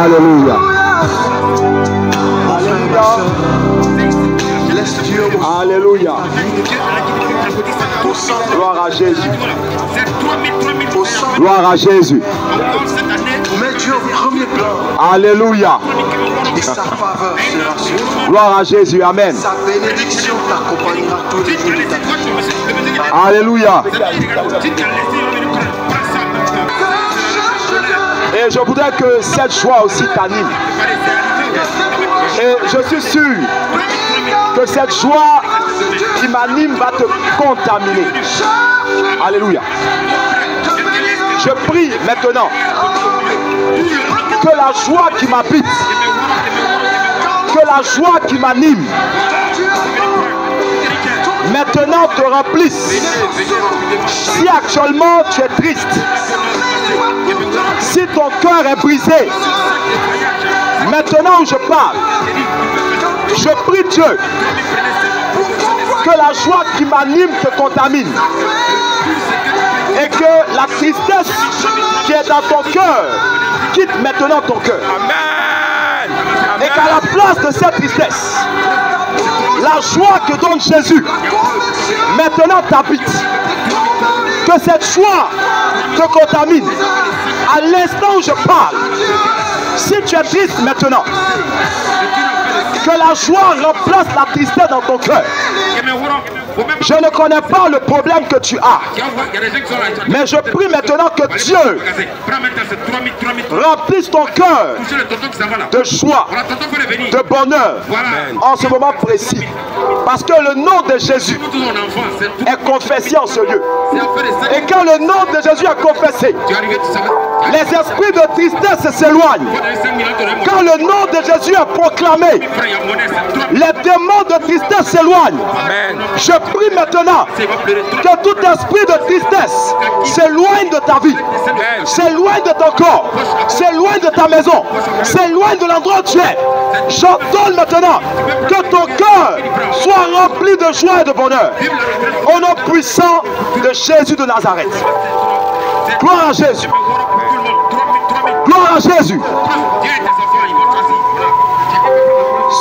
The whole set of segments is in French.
Alléluia. Alléluia. Gloire à Jésus. Gloire à Jésus. Mets Dieu au premier plan. Alléluia. Et sa faveur sera sur toi. Gloire à Jésus. Amen. Sa bénédiction t'accompagnera tous les jours de ta vie. Alléluia. Et je voudrais que cette joie aussi t'anime. Et je suis sûr que cette joie qui m'anime va te contaminer. Alléluia. Je prie maintenant que la joie qui m'habite, que la joie qui m'anime, maintenant te remplisse. Si actuellement tu es triste, si ton cœur est brisé, maintenant où je parle, je prie Dieu que la joie qui m'anime te contamine et que la tristesse qui est dans ton cœur quitte maintenant ton cœur. Et qu'à la place de cette tristesse, la joie que donne Jésus maintenant t'habite. Que cette joie te contamine. À l'instant où je parle, si tu es triste maintenant, que la joie remplace la tristesse dans ton cœur. Je ne connais pas le problème que tu as, mais je prie maintenant que Dieu remplisse ton cœur de joie, de bonheur en ce moment précis. Parce que le nom de Jésus est confessé en ce lieu. Et quand le nom de Jésus est confessé, les esprits de tristesse s'éloignent. Quand le nom de Jésus est proclamé, les démons de tristesse s'éloignent. Je prie maintenant que tout esprit de tristesse s'éloigne de ta vie, s'éloigne de ton corps, s'éloigne de ta maison, s'éloigne de l'endroit où tu es. J'ordonne maintenant que ton cœur soit rempli de joie et de bonheur. Au nom puissant de Jésus de Nazareth. Gloire à Jésus. Gloire à Jésus.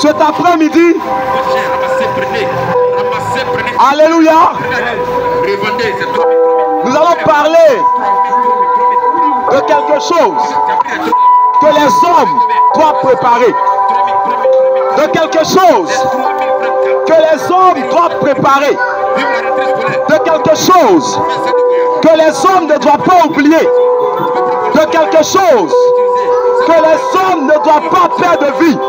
Cet après-midi, alléluia, nous allons parler de quelque chose que les hommes doivent préparer. De quelque chose que les hommes doivent préparer. De quelque chose que les hommes ne doivent pas oublier. De quelque chose que les hommes ne doivent pas perdre de vie.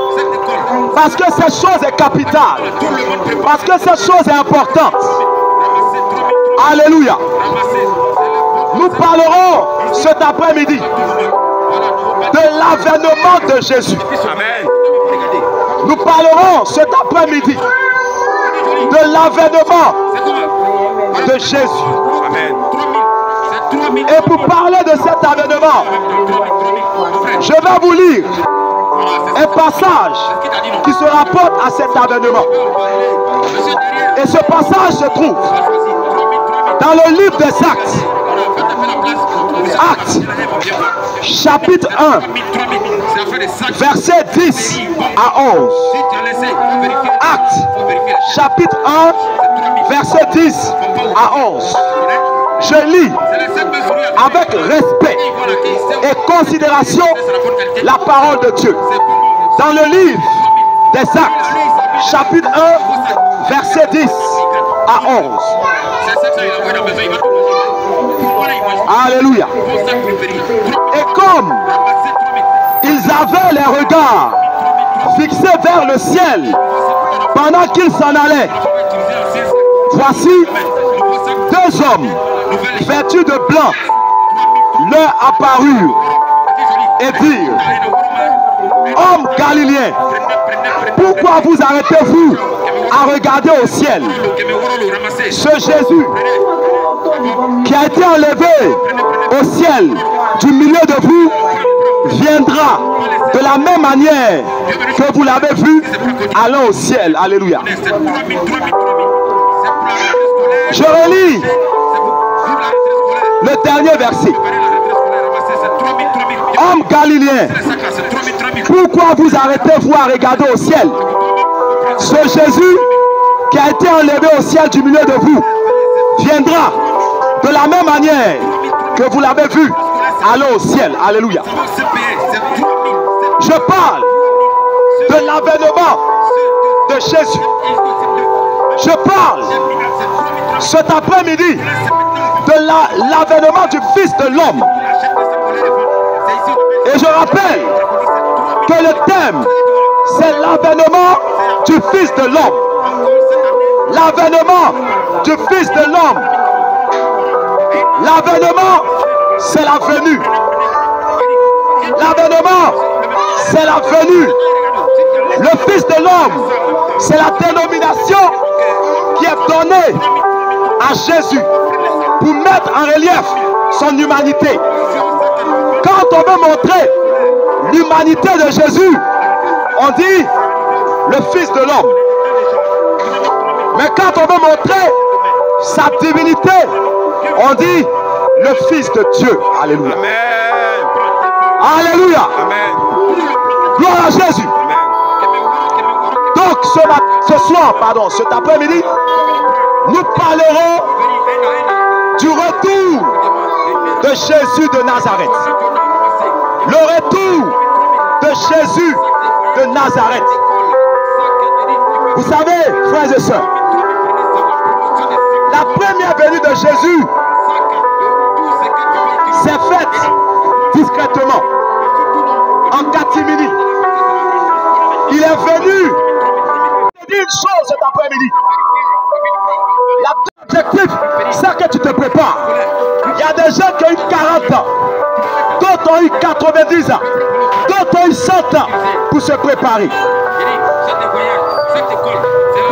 Parce que cette chose est capitale. Parce que cette chose est importante. Alléluia. Nous parlerons cet après-midi de l'avènement de Jésus. Nous parlerons cet après-midi de l'avènement de Jésus. Et pour parler de cet avènement, je vais vous lire un passage qui se rapporte à cet avènement. Et ce passage se trouve dans le livre des Actes. Actes, chapitre 1, verset 10 à 11. Actes, chapitre 1, verset 10 à 11. Je lis avec respect et considération la parole de Dieu. Dans le livre des Actes, chapitre 1, verset 10 à 11. Alléluia. Et comme ils avaient les regards fixés vers le ciel pendant qu'ils s'en allaient, voici deux hommes vêtus de blanc leur apparurent et dirent: Hommes galiléens, pourquoi vous arrêtez-vous à regarder au ciel? Ce Jésus qui a été enlevé au ciel du milieu de vous viendra de la même manière que vous l'avez vu allant au ciel. Alléluia. Je relis le dernier verset. Hommes galiléens, Pourquoi vous arrêtez-vous à regarder au ciel? Ce Jésus qui a été enlevé au ciel du milieu de vous viendra de la même manière que vous l'avez vu aller au ciel. Alléluia. Je parle de l'avènement de Jésus. Je parle cet après-midi de l'avènement du Fils de l'homme. Et je rappelle que le thème, c'est l'avènement du Fils de l'homme. L'avènement du Fils de l'homme. L'avènement, c'est la venue. L'avènement, c'est la venue. Le Fils de l'homme, c'est la dénomination qui est donnée à Jésus pour mettre en relief son humanité. Quand on veut montrer l'humanité de Jésus, on dit le Fils de l'homme. Mais quand on veut montrer sa divinité, on dit le Fils de Dieu. Alléluia. Amen. Alléluia. Amen. Gloire à Jésus. Amen. Donc ce soir, cet après-midi, nous parlerons du retour de Jésus de Nazareth. Le retour de Jésus de Nazareth. Vous savez, frères et sœurs, la première venue de Jésus s'est faite discrètement en catimini. Il est venu. Je dis une chose cet après-midi. L'objectif, c'est que tu te prépares. Il y a des gens qui ont eu 40 ans, d'autres ont eu 90 ans, d'autres ont eu 100 ans pour se préparer.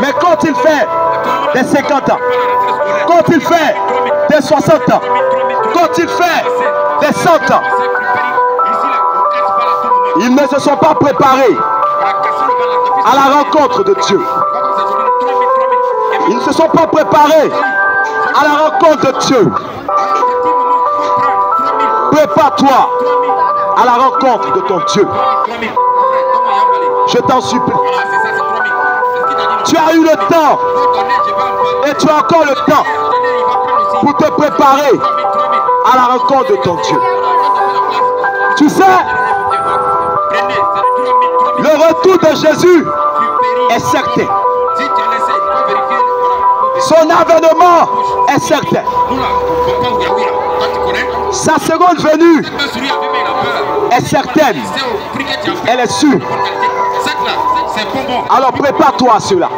Mais quand il fait des 50 ans, quand il fait des 60 ans, quand il fait des 100 ans, ils ne se sont pas préparés à la rencontre de Dieu. Ils ne se sont pas préparés à la rencontre de Dieu. Prépare-toi à la rencontre de ton Dieu. Je t'en supplie. Tu as eu le temps et tu as encore le temps pour te préparer à la rencontre de ton Dieu. Tu sais, le retour de Jésus est certain. Son avènement est certain. Sa seconde venue est certaine. Elle est sûre. Alors prépare-toi à cela.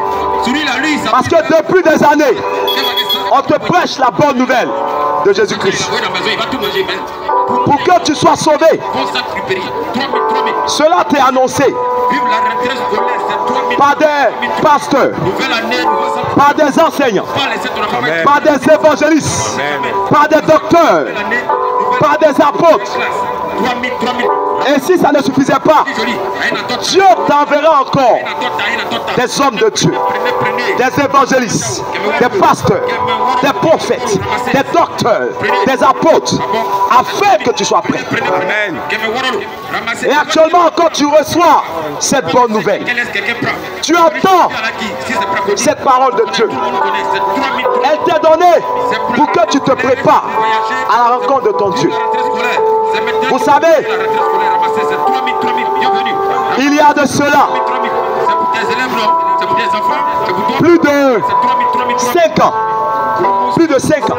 Parce que depuis des années, on te prêche la bonne nouvelle de Jésus-Christ. Pour que tu sois sauvé. Cela t'est annoncé par des pasteurs, par des enseignants, par des évangélistes, par des docteurs, par des apôtres. Et si ça ne suffisait pas, Dieu t'enverra encore des hommes de Dieu, des évangélistes, des pasteurs, des prophètes, des docteurs, des apôtres, afin que tu sois prêt. Et actuellement encore tu reçois cette bonne nouvelle. Tu entends cette parole de Dieu. Elle t'est donnée pour que tu te prépares à la rencontre de ton Dieu. Vous savez, il y a de cela plus de 5 ans. Plus de 5 ans.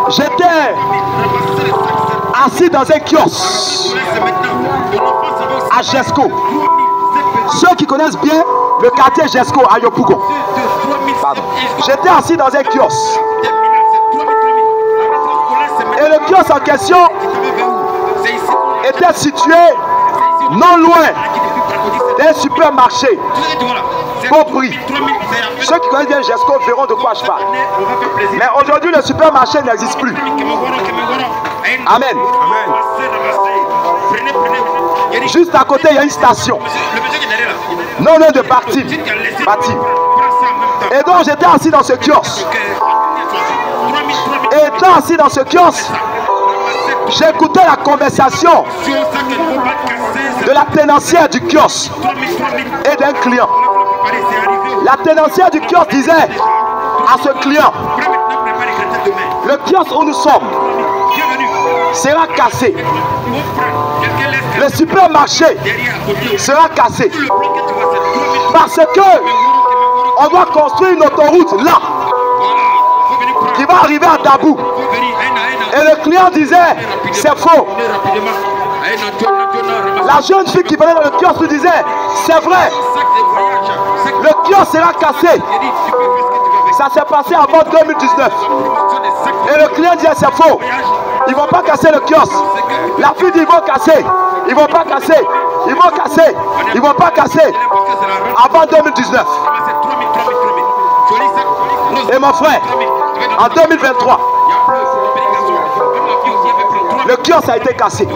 J'étais assis dans un kiosque à Jesco. Ceux qui connaissent bien le quartier Jesco à Yopougon. J'étais assis dans un kiosque. Et le kiosque en question était situé non loin d'un supermarché bon prix. Ceux qui connaissent bien Jesco verront de quoi je parle. Mais aujourd'hui le supermarché n'existe plus. Amen. Juste à côté il y a une station. Non loin de Baptime. Et donc j'étais assis dans ce kiosque. Et étant assis dans ce kiosque, J'écoutais la conversation de la tenancière du kiosque et d'un client. La tenancière du kiosque disait à ce client: le kiosque où nous sommes sera cassé. Le supermarché sera cassé. Parce que on doit construire une autoroute là qui va arriver à Dabou. Et le client disait: c'est faux. La jeune fille qui venait dans le kiosque lui disait: c'est vrai. Le kiosque sera cassé. Ça s'est passé avant 2019. Et le client disait: c'est faux. Ils ne vont pas casser le kiosque. La fille dit: ils vont casser. Ils ne vont pas casser. Ils vont casser. Ils ne vont pas casser. Avant 2019. Et mon frère, en 2023, le kiosque a été cassé.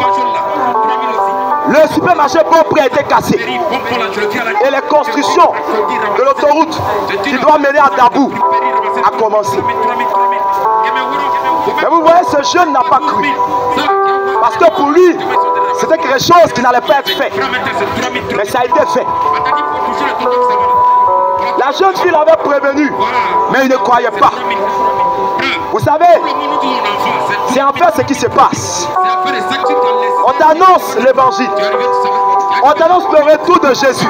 Le supermarché Bon Prix a été cassé. Et les constructions de l'autoroute qui doit mener à Dabou a commencé. Mais vous voyez, ce jeune n'a pas cru. Parce que pour lui, c'était quelque chose qui n'allait pas être fait. Mais ça a été fait. La jeune fille l'avait prévenu, mais il ne croyait pas. Vous savez, c'est en fait ce qui se passe. On t'annonce l'évangile. On t'annonce le retour de Jésus.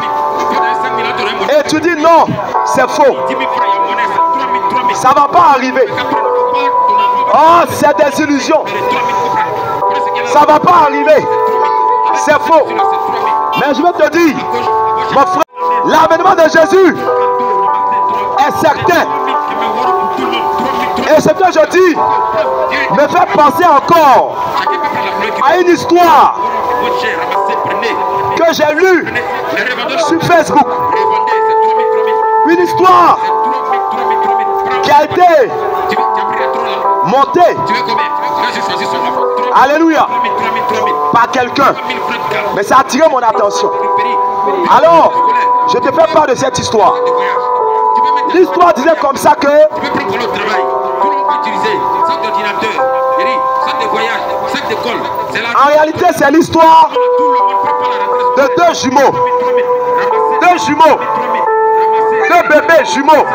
Et tu dis non, c'est faux. Ça ne va pas arriver. Oh, c'est des illusions. Ça ne va pas arriver. C'est faux. Mais je vais te dire, mon frère, l'avènement de Jésus est certain. Et ce que je dis me fait penser encore à une histoire que j'ai lue sur Facebook. Une histoire qui a été montée, alléluia, par quelqu'un. Mais ça a attiré mon attention. Alors, je te fais part de cette histoire. L'histoire disait comme ça que en réalité, c'est l'histoire de deux jumeaux. Deux jumeaux. Deux bébés jumeaux.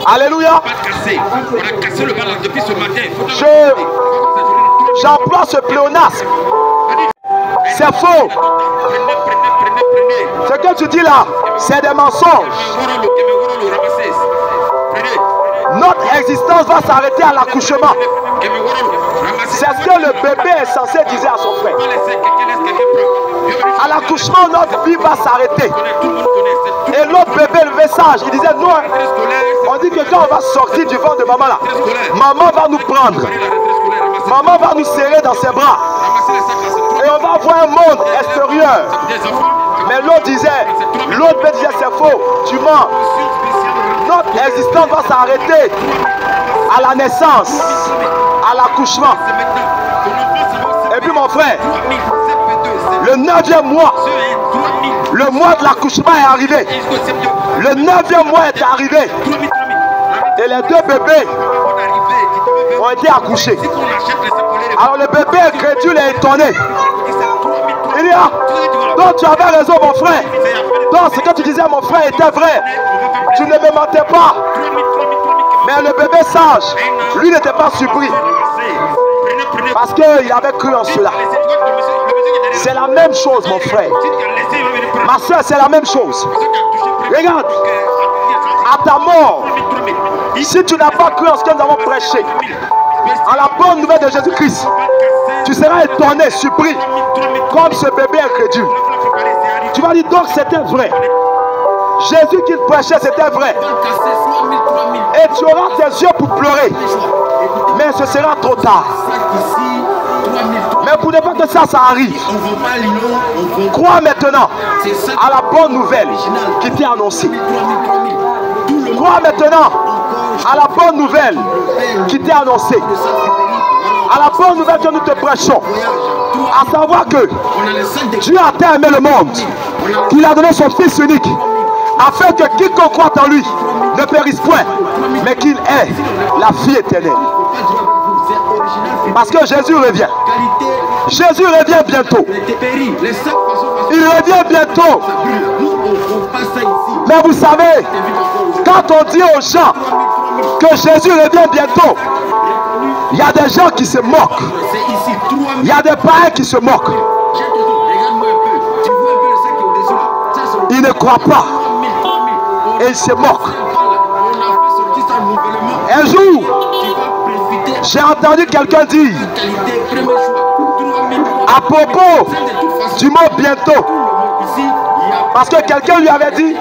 Alléluia. J'emploie ce pléonasme. C'est faux. Ce que tu dis là, c'est des mensonges. Notre existence va s'arrêter à l'accouchement. C'est ce que le bébé est censé dire à son frère. À l'accouchement, notre vie va s'arrêter. Et l'autre bébé, le sage, il disait non. On dit que quand on va sortir du ventre de maman là, maman va nous prendre. Maman va nous serrer dans ses bras. Et on va voir un monde extérieur. Mais l'autre disait, l'autre bébé disait c'est faux, tu mens. Notre existence va s'arrêter à la naissance, à l'accouchement. Et puis mon frère, le 9e mois, le mois de l'accouchement est arrivé. Le 9e mois est arrivé. Et les deux bébés ont été accouchés. Alors le bébé incrédule et étonné. Il dit: ah, donc tu avais raison mon frère. Donc ce que tu disais mon frère était vrai. Tu ne me mentais pas. Mais le bébé sage, lui n'était pas surpris. Parce qu'il avait cru en cela. C'est la même chose mon frère. Ma soeur, c'est la même chose. Regarde, à ta mort, si tu n'as pas cru en ce que nous avons prêché, à la bonne nouvelle de Jésus-Christ, tu seras étonné, surpris, comme ce bébé incrédule. Tu vas dire donc c'était vrai. Jésus qu'il prêchait, c'était vrai. Et tu auras tes yeux pour pleurer. Mais ce sera trop tard. Mais pour ne pas que ça arrive, crois maintenant à la bonne nouvelle qui t'est annoncée. Crois maintenant à la bonne nouvelle qui t'est annoncée. À la bonne nouvelle que nous te prêchons. À savoir que Dieu a tant aimé le monde qu'il a donné son Fils unique, afin que quiconque croit en lui ne périsse point, mais qu'il ait la vie éternelle. Parce que Jésus revient. Jésus revient bientôt. Il revient bientôt. Mais vous savez, quand on dit aux gens que Jésus revient bientôt, il y a des gens qui se moquent. Il y a des païens qui se moquent. Ils ne croient pas. Et ils se moquent. Un jour, j'ai entendu quelqu'un dire à propos du mot bientôt. Parce que quelqu'un lui avait dit,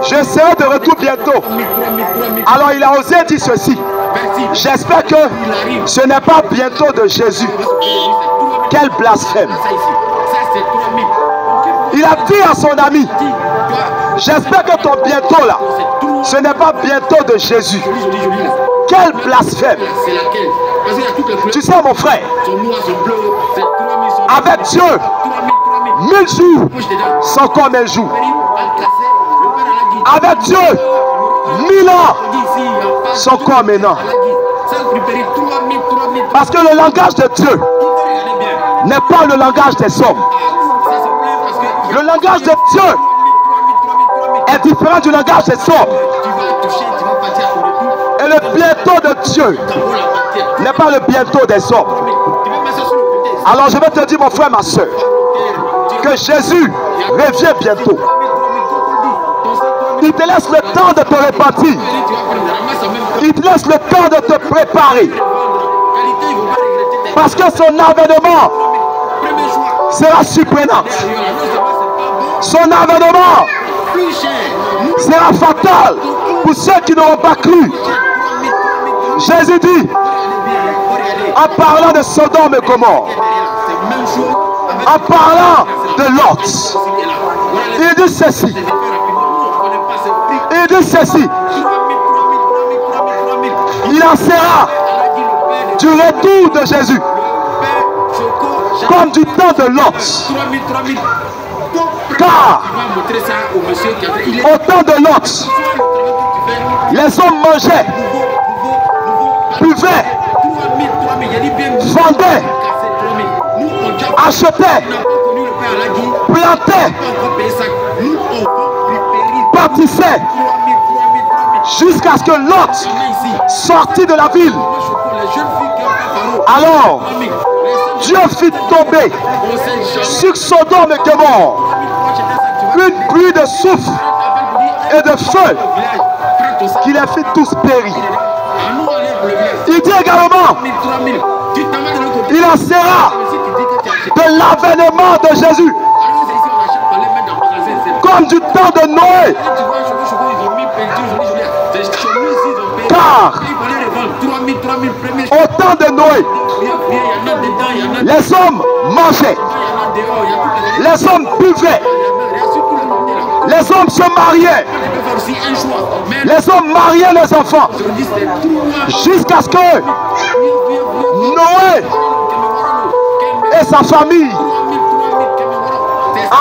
je serai de retour bientôt. Alors il a osé dire ceci. J'espère que ce n'est pas bientôt de Jésus. Quel blasphème. Il a dit à son ami, j'espère que ton bientôt là, ce n'est pas bientôt de Jésus. Quel blasphème. Tu sais mon frère, avec Dieu, 1000 jours sont comme un jour. Avec Dieu, 1000 ans sont comme un an. Parce que le langage de Dieu n'est pas le langage des hommes. Le langage de Dieu est différent du langage des hommes. Et le bientôt de Dieu n'est pas le bientôt des hommes. Alors je vais te dire mon frère, ma soeur, que Jésus revient bientôt. Il te laisse le temps de te repentir. Il te laisse le temps de te préparer. Parce que son avènement sera surprenant. Son avènement sera fatal pour ceux qui n'auront pas cru. Jésus dit, en parlant de Sodome et Gomorrhe, en parlant de Lot, il dit ceci. Il dit ceci. Il en sera du retour de Jésus comme du temps de Lot. Car au temps de Lot, les hommes mangeaient, buvaient, vendaient, achetaient, plantaient, bâtissaient, jusqu'à ce que Lot sortit de la ville. Alors, Dieu fit tomber sur Sodome et Gomorrhe une pluie de soufre et de feu qui les fit tous périr. Il dit également, il en sera de l'avènement de Jésus comme du temps de Noé. Car au temps de Noé, les hommes mangeaient, les hommes buvaient, les hommes se mariaient, les hommes mariaient les enfants, jusqu'à ce que Noé et sa famille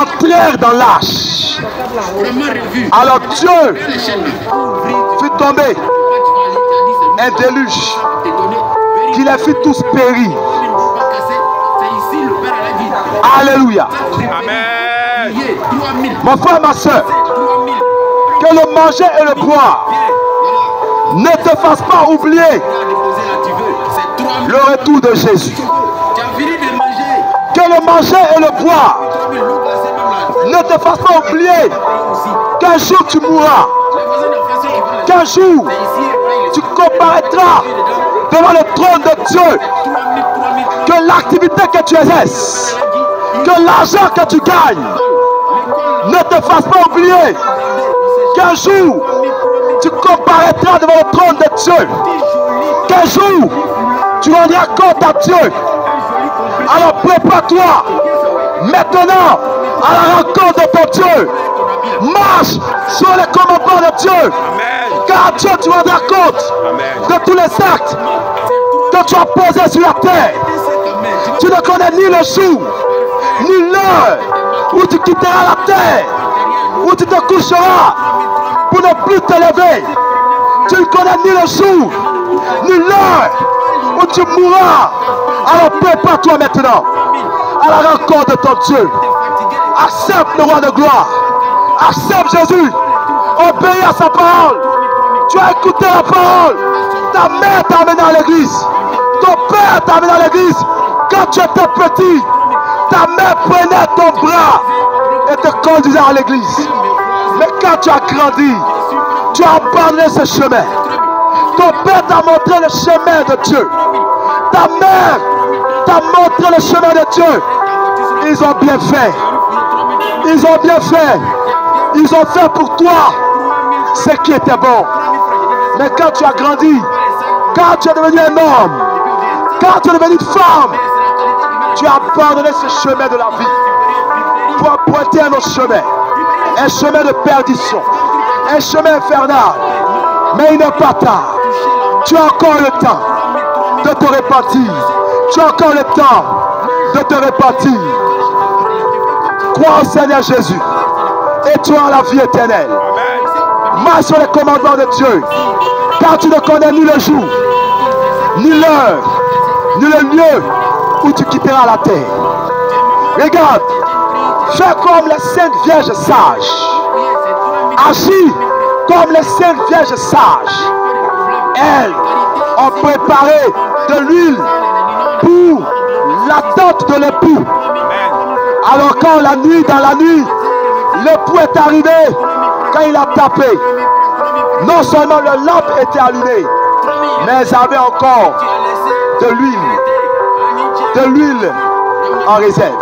entrèrent dans l'arche. Alors Dieu fit tomber un déluge qui les fit tous périr. Alléluia. Amen. Mon frère, ma soeur, que le manger et le boire ne te fassent pas oublier le retour de Jésus. Que le manger et le boire ne te fassent pas oublier qu'un jour tu mourras. Qu'un jour tu comparaîtras devant le trône de Dieu. Que l'activité que tu exerces, que l'argent que tu gagnes ne te fasse pas oublier qu'un jour tu comparaîtras devant le trône de Dieu. Qu'un jour tu rendras compte à Dieu. Alors prépare-toi maintenant à la rencontre de ton Dieu. Marche sur les commandements de Dieu. Car Dieu, tu rendras compte de tous les actes que tu as posés sur la terre. Tu ne connais ni le jour, ni l'heure où tu quitteras la terre, où tu te coucheras pour ne plus te lever. Tu ne connais ni le jour, ni l'heure où tu mourras. Alors prépare-toi maintenant à la rencontre de ton Dieu. Accepte le roi de gloire. Accepte Jésus. Obéis à sa parole. Tu as écouté la parole. Ta mère t'a amené à l'église. Ton père t'a amené à l'église. Quand tu étais petit, ta mère prenait ton bras et te conduisait à l'église. Mais quand tu as grandi, tu as abandonné ce chemin. Ton père t'a montré le chemin de Dieu. Ta mère t'a montré le chemin de Dieu. Ils ont bien fait. Ils ont bien fait. Ils ont fait pour toi ce qui était bon. Mais quand tu as grandi, quand tu es devenu un homme, quand tu es devenu une femme, tu as abandonné ce chemin de la vie pour emprunter un autre chemin. Un chemin de perdition. Un chemin infernal. Mais il n'est pas tard. Tu as encore le temps de te repentir. Tu as encore le temps de te repentir. Crois au Seigneur Jésus et tu as la vie éternelle. Marche sur les commandements de Dieu, car tu ne connais ni le jour, ni l'heure, ni le lieu où tu quitteras la terre. Regarde, fais comme les 5 vierges sages. Agis comme les 5 vierges sages. Elles ont préparé de l'huile pour l'attente de l'époux. Alors quand la nuit, dans la nuit, l'époux est arrivé, quand il a tapé, non seulement le lampe était allumée, mais il avait encore de l'huile en réserve.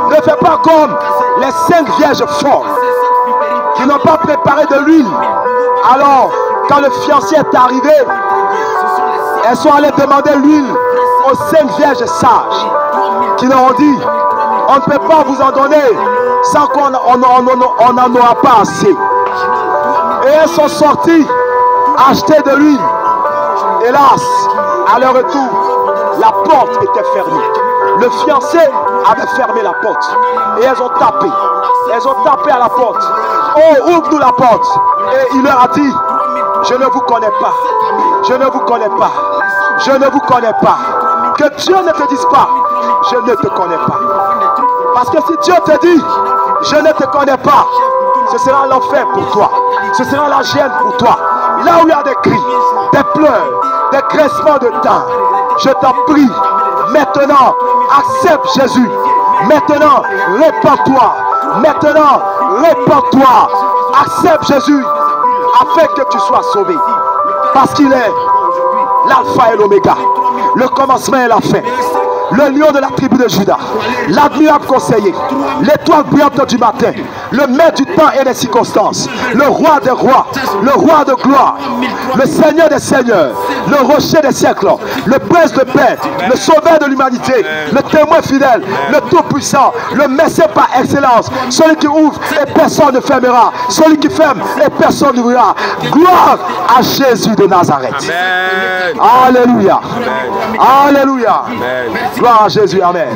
Ne fais pas comme les 5 vierges folles qui n'ont pas préparé de l'huile. Alors, quand le fiancé est arrivé, elles sont allées demander l'huile aux 5 vierges sages qui leur ont dit, on ne peut pas vous en donner sans qu'on n'en aura pas assez. Et elles sont sorties acheter de l'huile. Hélas, à leur retour, la porte était fermée. Le fiancé avait fermé la porte. Et elles ont tapé. Elles ont tapé à la porte. Oh, ouvre-nous la porte. Et il leur a dit, je ne vous connais pas. Je ne vous connais pas. Je ne vous connais pas. Que Dieu ne te dise pas, je ne te connais pas. Parce que si Dieu te dit, je ne te connais pas, ce sera l'enfer pour toi. Ce sera la gêne pour toi. Là où il y a des cris, des pleurs, des graissements de dents, je t'en prie, maintenant, accepte Jésus. Maintenant, répands-toi. Maintenant, répands-toi. Accepte Jésus afin que tu sois sauvé. Parce qu'il est l'alpha et l'oméga, le commencement et la fin, le lion de la tribu de Judas, l'admirable conseiller, l'étoile brillante du matin, le maître du temps et des circonstances, le roi des rois, le roi de gloire, le Seigneur des seigneurs, le rocher des siècles, le prince de paix, le sauveur de l'humanité, le témoin fidèle, le tout-puissant, le messie par excellence, celui qui ouvre et personne ne fermera, celui qui ferme et personne n'ouvrira. Gloire à Jésus de Nazareth. Amen. Alléluia. Amen. Alléluia. Amen. Gloire à Jésus. Amen.